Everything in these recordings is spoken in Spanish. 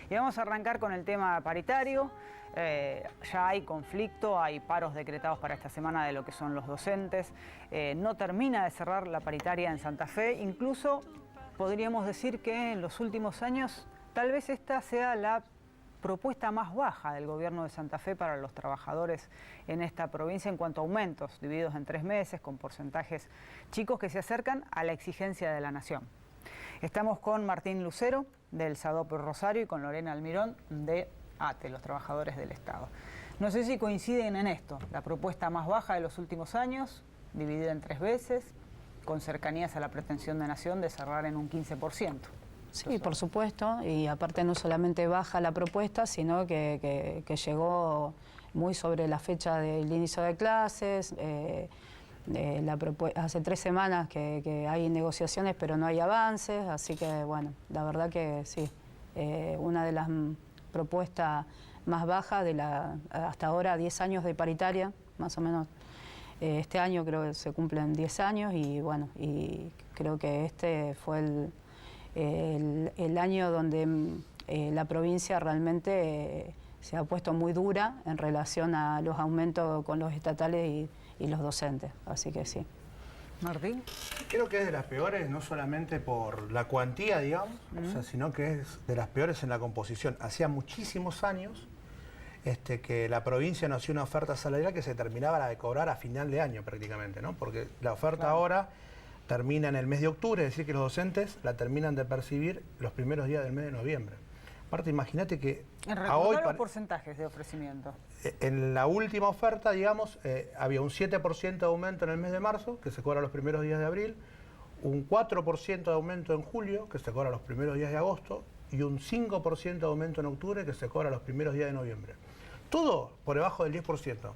Y vamos a arrancar con el tema paritario. Ya hay conflicto, hay paros decretados para esta semana de lo que son los docentes. No termina de cerrar la paritaria en Santa Fe. Incluso podríamos decir que en los últimos años tal vez esta sea la propuesta más baja del gobierno de Santa Fe para los trabajadores en esta provincia en cuanto a aumentos, divididos en 3 meses, con porcentajes chicos que se acercan a la exigencia de la Nación. Estamos con Martín Lucero, del SADOP Rosario, y con Lorena Almirón, de ATE, los trabajadores del Estado. No sé si coinciden en esto, la propuesta más baja de los últimos años, dividida en 3 veces, con cercanías a la pretensión de Nación de cerrar en un 15%. Sí, por supuesto, y aparte no solamente baja la propuesta, sino que llegó muy sobre la fecha del inicio de clases. Hace 3 semanas que hay negociaciones, pero no hay avances, así que bueno, la verdad que sí, una de las propuestas más bajas de hasta ahora 10 años de paritaria, más o menos. Este año creo que se cumplen 10 años y bueno, y creo que este fue el año donde la provincia realmente se ha puesto muy dura en relación a los aumentos con los estatales y los docentes, así que sí. Martín. Creo que es de las peores, no solamente por la cuantía, digamos, o sea, sino que es de las peores en la composición. Hacía muchísimos años que la provincia nos hacía una oferta salarial que se terminaba de cobrar a final de año prácticamente, ¿no? Porque la oferta ahora termina en el mes de octubre, es decir, que los docentes la terminan de percibir los primeros días del mes de noviembre. Aparte, imagínate que a hoy los porcentajes de ofrecimiento. En la última oferta, digamos, había un 7% de aumento en el mes de marzo, que se cobra los primeros días de abril, un 4% de aumento en julio, que se cobra los primeros días de agosto, y un 5% de aumento en octubre, que se cobra los primeros días de noviembre. Todo por debajo del 10%.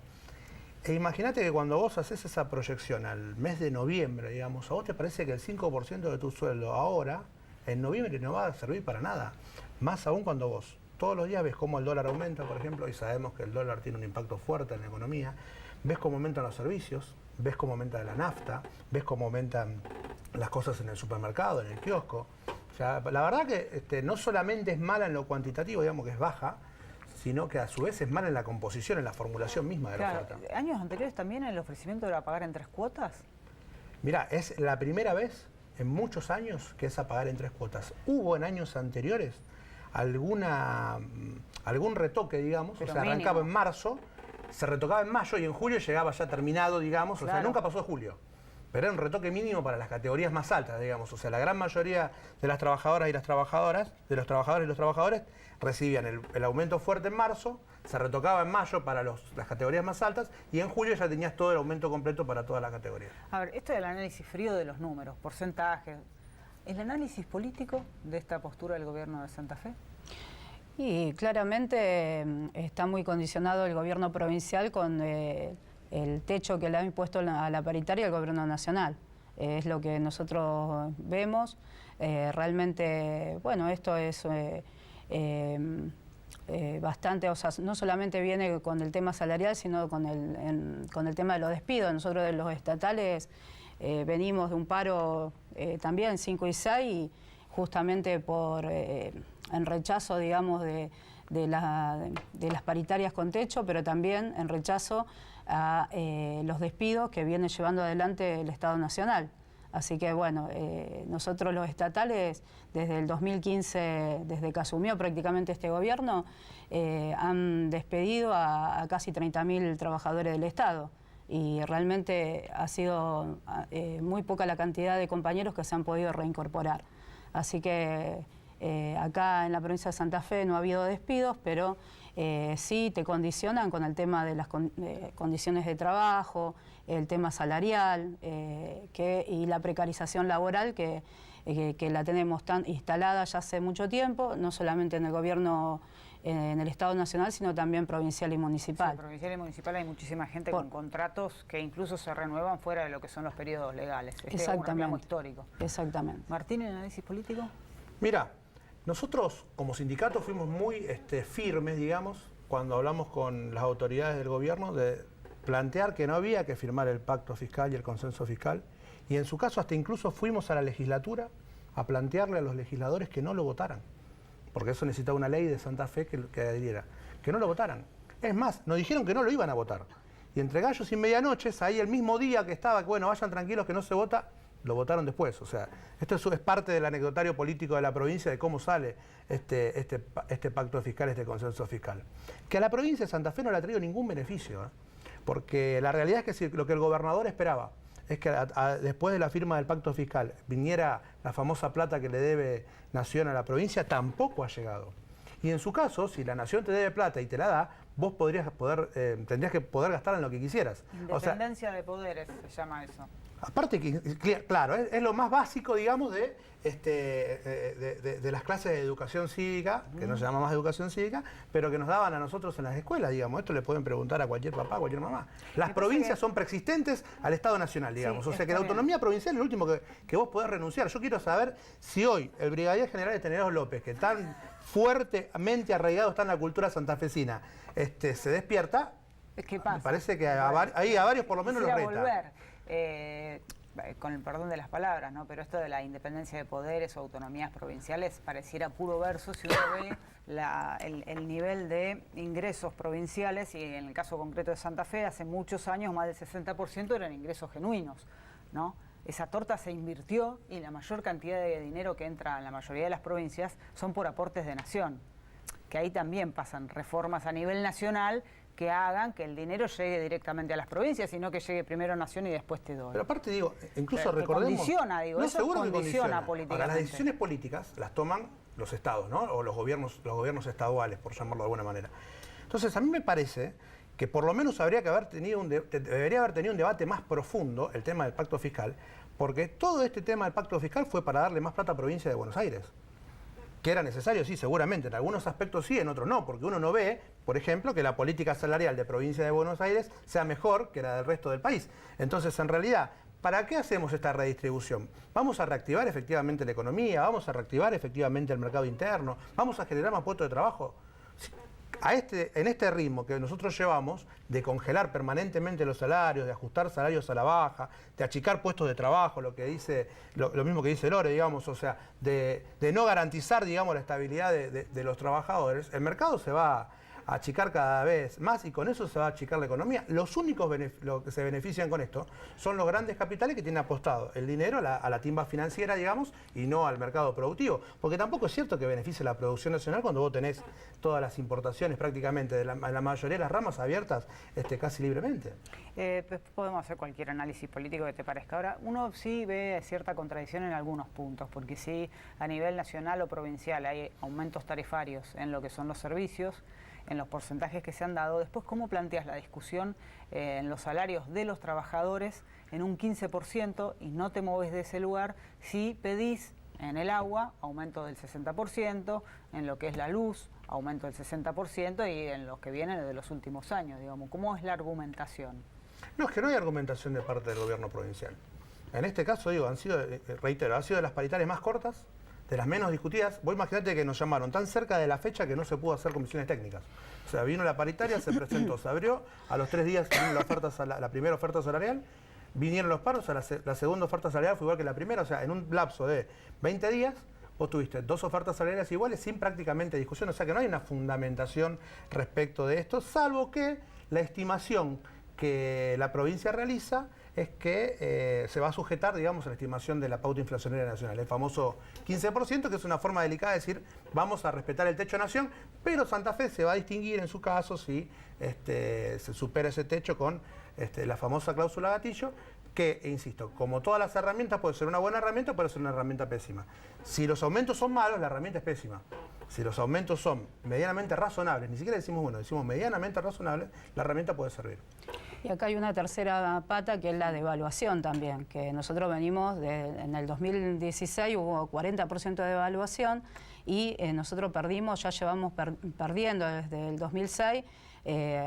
E imagínate que cuando vos haces esa proyección al mes de noviembre, digamos, a vos te parece que el 5% de tu sueldo ahora, en noviembre, no va a servir para nada. Más aún cuando vos todos los días ves cómo el dólar aumenta, por ejemplo, y sabemos que el dólar tiene un impacto fuerte en la economía, ves cómo aumentan los servicios, ves cómo aumenta la nafta, ves cómo aumentan las cosas en el supermercado, en el kiosco. O sea, la verdad que no solamente es mala en lo cuantitativo, digamos que es baja, sino que a su vez es mala en la composición, en la formulación misma de la oferta. ¿Años anteriores también el ofrecimiento era pagar en 3 cuotas? Mirá, es la primera vez en muchos años que es a pagar en 3 cuotas. Hubo en años anteriores algún retoque, digamos, pero o sea, arrancaba en marzo, se retocaba en mayo y en julio llegaba ya terminado, digamos, claro. O sea, nunca pasó de julio. Pero era un retoque mínimo para las categorías más altas, digamos. O sea, la gran mayoría de las trabajadoras y las trabajadoras, de los trabajadores y los trabajadores, recibían el aumento fuerte en marzo, se retocaba en mayo para las categorías más altas y en julio ya tenías todo el aumento completo para todas las categorías. A ver, esto del análisis frío de los números, porcentajes, ¿el análisis político de esta postura del gobierno de Santa Fe? Y claramente está muy condicionado el gobierno provincial con el techo que le ha impuesto a la paritaria el gobierno nacional. Es lo que nosotros vemos. Realmente, bueno, esto es bastante, o sea, no solamente viene con el tema salarial, sino con el tema de los despidos. Nosotros de los estatales venimos de un paro también 5 y 6, y justamente en rechazo, digamos, de las paritarias con techo, pero también en rechazo a los despidos que viene llevando adelante el Estado Nacional. Así que bueno, nosotros los estatales, desde el 2015, desde que asumió prácticamente este gobierno, han despedido a casi 30.000 trabajadores del Estado. Y realmente ha sido muy poca la cantidad de compañeros que se han podido reincorporar. Así que acá en la provincia de Santa Fe no ha habido despidos, pero sí te condicionan con el tema de las condiciones de trabajo, el tema salarial y la precarización laboral que la tenemos tan instalada ya hace mucho tiempo, no solamente en el gobierno, en el Estado Nacional, sino también provincial y municipal. Sí, provincial y municipal hay muchísima gente con contratos que incluso se renuevan fuera de lo que son los periodos legales. Es un reclamo histórico. Exactamente. Martín, ¿el análisis político? Mira, nosotros como sindicato fuimos muy firmes, digamos, cuando hablamos con las autoridades del gobierno de plantear que no había que firmar el pacto fiscal y el consenso fiscal, y en su caso hasta incluso fuimos a la legislatura a plantearle a los legisladores que no lo votaran. porque eso necesitaba una ley de Santa Fe que adhiriera, que no lo votaran. Es más, nos dijeron que no lo iban a votar. Y entre gallos y medianoches, ahí el mismo día que estaba, que bueno, vayan tranquilos que no se vota, lo votaron después. O sea, esto es parte del anecdotario político de la provincia de cómo sale este pacto fiscal, este consenso fiscal. Que a la provincia de Santa Fe no le ha traído ningún beneficio, porque la realidad es que lo que el gobernador esperaba es que después de la firma del pacto fiscal viniera la famosa plata que le debe Nación a la provincia, tampoco ha llegado. Y en su caso, si la Nación te debe plata y te la da, vos tendrías que poder gastarla en lo que quisieras. Independencia de poderes se llama eso. Aparte que, claro, es lo más básico, digamos, de las clases de educación cívica, que no se llama más educación cívica, pero que nos daban a nosotros en las escuelas, digamos. Esto le pueden preguntar a cualquier papá, a cualquier mamá. Las provincias son preexistentes al Estado Nacional, digamos. Sí, o sea que la autonomía provincial es lo último que vos podés renunciar. Yo quiero saber si hoy el brigadier general de Teneros López, que tan fuertemente arraigado está en la cultura santafesina, se despierta. ¿Qué pasa? Me parece que a varios por lo menos los reta. Volver. Con el perdón de las palabras, ¿no? Pero esto de la independencia de poderes o autonomías provinciales pareciera puro verso si uno ve el nivel de ingresos provinciales, y en el caso concreto de Santa Fe, hace muchos años más del 60% eran ingresos genuinos, ¿no? Esa torta se invirtió y la mayor cantidad de dinero que entra en la mayoría de las provincias son por aportes de Nación, que ahí también pasan reformas a nivel nacional que hagan que el dinero llegue directamente a las provincias, sino que llegue primero a Nación y después te doy. Pero aparte, digo, incluso recordemos... Condiciona, digo, no, eso seguro condiciona políticamente. Ahora, las decisiones políticas las toman los estados, ¿no? O los gobiernos estaduales, por llamarlo de alguna manera. Entonces, a mí me parece que por lo menos debería haber tenido un debate más profundo, el tema del pacto fiscal, porque todo este tema del pacto fiscal fue para darle más plata a la provincia de Buenos Aires. Que era necesario, sí, seguramente, en algunos aspectos sí, en otros no, porque uno no ve, por ejemplo, que la política salarial de provincia de Buenos Aires sea mejor que la del resto del país. Entonces, en realidad, ¿para qué hacemos esta redistribución? Vamos a reactivar efectivamente la economía, vamos a reactivar efectivamente el mercado interno, vamos a generar más puestos de trabajo. En este ritmo que nosotros llevamos, de congelar permanentemente los salarios, de ajustar salarios a la baja, de achicar puestos de trabajo, lo mismo que dice Lore, digamos, o sea, de no garantizar, digamos, la estabilidad de los trabajadores, el mercado se va a achicar cada vez más y con eso se va a achicar la economía. Los únicos que se benefician con esto son los grandes capitales que tienen apostado el dinero a la timba financiera, digamos, y no al mercado productivo. Porque tampoco es cierto que beneficie la producción nacional cuando vos tenés todas las importaciones prácticamente de la mayoría de las ramas abiertas casi libremente. Pues podemos hacer cualquier análisis político que te parezca. Ahora, uno sí ve cierta contradicción en algunos puntos, porque sí, a nivel nacional o provincial hay aumentos tarifarios en lo que son los servicios, en los porcentajes que se han dado. Después, ¿cómo planteas la discusión en los salarios de los trabajadores en un 15% y no te moves de ese lugar si pedís en el agua aumento del 60%, en lo que es la luz aumento del 60% y en los que vienen de los últimos años, digamos? ¿Cómo es la argumentación? No, es que no hay argumentación de parte del gobierno provincial. En este caso, digo, han sido de las paritarias más cortas, de las menos discutidas. Vos imaginate que nos llamaron tan cerca de la fecha que no se pudo hacer comisiones técnicas. O sea, vino la paritaria, se presentó, se abrió, a los 3 días vino la primera oferta salarial, vinieron los paros, la segunda oferta salarial fue igual que la primera, o sea, en un lapso de 20 días, vos tuviste 2 ofertas salariales iguales sin prácticamente discusión, o sea que no hay una fundamentación respecto de esto, salvo que la estimación que la provincia realiza es que se va a sujetar, digamos, a la estimación de la pauta inflacionaria nacional, el famoso 15%, que es una forma delicada de decir, vamos a respetar el techo nación, pero Santa Fe se va a distinguir en su caso si se supera ese techo con la famosa cláusula gatillo, que, insisto, como todas las herramientas, puede ser una buena herramienta o puede ser una herramienta pésima. Si los aumentos son malos, la herramienta es pésima. Si los aumentos son medianamente razonables, ni siquiera decimos bueno, decimos medianamente razonables, la herramienta puede servir. Y acá hay una tercera pata que es la devaluación también, que nosotros venimos, en el 2016 hubo 40% de devaluación y nosotros perdimos, ya llevamos perdiendo desde el 2006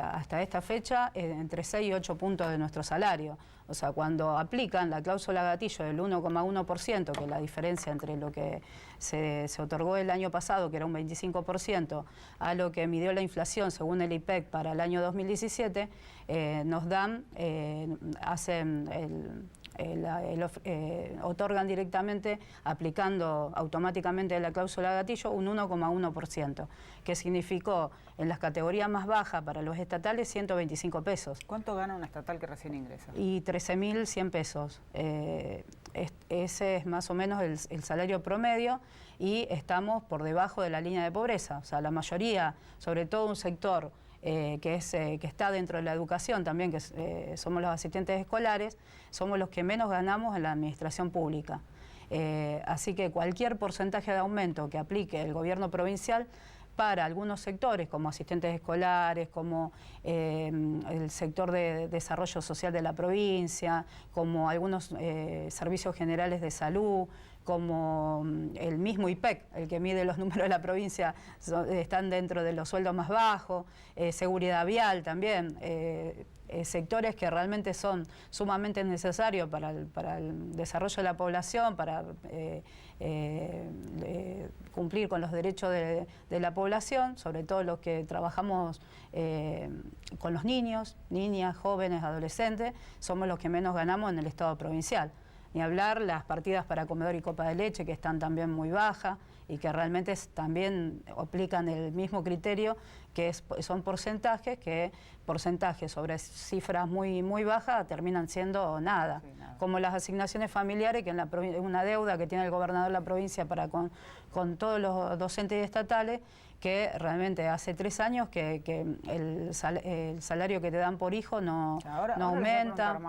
hasta esta fecha entre 6 y 8 puntos de nuestro salario. O sea, cuando aplican la cláusula gatillo del 1,1%, que es la diferencia entre lo que se otorgó el año pasado, que era un 25%, a lo que midió la inflación según el IPEC para el año 2017, nos dan, otorgan directamente, aplicando automáticamente la cláusula gatillo un 1,1%, que significó en las categorías más bajas para los estatales 125 pesos. ¿Cuánto gana un estatal que recién ingresa? Y 13.100 pesos. Ese es más o menos el salario promedio y estamos por debajo de la línea de pobreza. O sea, la mayoría, sobre todo un sector que está dentro de la educación también, que somos los asistentes escolares, somos los que menos ganamos en la administración pública. Así que cualquier porcentaje de aumento que aplique el gobierno provincial para algunos sectores, como asistentes escolares, como el sector de desarrollo social de la provincia, como algunos servicios generales de salud, como el mismo IPEC, el que mide los números de la provincia, están dentro de los sueldos más bajos, seguridad vial también, sectores que realmente son sumamente necesarios para el desarrollo de la población, para cumplir con los derechos de la población, sobre todo los que trabajamos con los niños, niñas, jóvenes, adolescentes, somos los que menos ganamos en el Estado provincial. Ni hablar las partidas para comedor y copa de leche, que están también muy bajas y que realmente también aplican el mismo criterio, que son porcentajes sobre cifras muy bajas terminan siendo nada. Sí, nada. Como las asignaciones familiares, que es una deuda que tiene el gobernador de la provincia para con todos los docentes estatales, que realmente hace 3 años que el salario que te dan por hijo no aumenta.